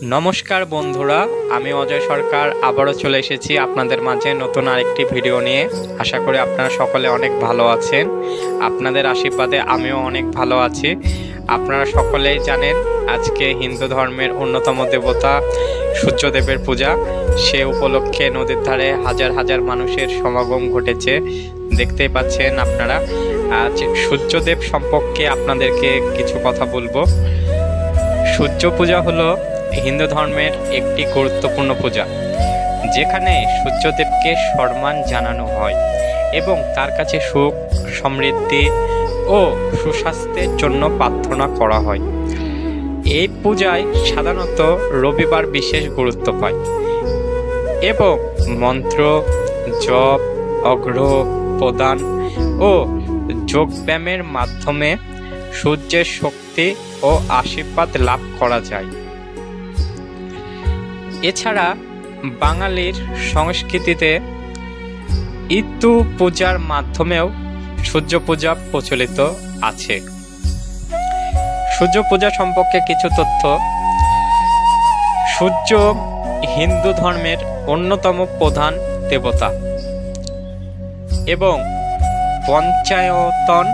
নমস্কার বন্ধুরা, আমি অজয় সরকার আবারও চলে এসেছি আপনাদের মাঝে নতুন আরেকটি ভিডিও নিয়ে। আশা করি আপনারা সকলে অনেক ভালো আছেন। আপনাদের আশীর্বাদে আমিও অনেক ভালো আছি। আপনারা সকলেই জানেন আজকে হিন্দু ধর্মের অন্যতম দেবতা সূর্যদেবের পূজা। সে উপলক্ষে নদীর ধারে হাজার হাজার মানুষের সমাগম ঘটেছে, দেখতেই পাচ্ছেন আপনারা। আজ সূর্যদেব সম্পর্কে আপনাদেরকে কিছু কথা বলবো। সূর্য পূজা হলো হিন্দু ধর্মের একটি গুরুত্বপূর্ণ পূজা, যেখানে সূর্যদেবকে সম্মান জানানো হয় এবং তার কাছে সুখ, সমৃদ্ধি ও সুস্বাস্থ্যের জন্য প্রার্থনা করা হয়। এই পূজায় সাধারণত রবিবার বিশেষ গুরুত্ব পায় এবং মন্ত্র জপ, অঘ্র প্রদান ও যোগব্যায়ামের মাধ্যমে সূর্যের শক্তি ও আশীর্বাদ লাভ করা যায়। এছাড়া বাঙালির সংস্কৃতিতে ঋতু পূজার মাধ্যমেও সূর্য পূজা প্রচলিত আছে। সূর্য পূজা সম্পর্কে কিছু তথ্য। সূর্য হিন্দু ধর্মের অন্যতম প্রধান দেবতা এবং পঞ্চায়তন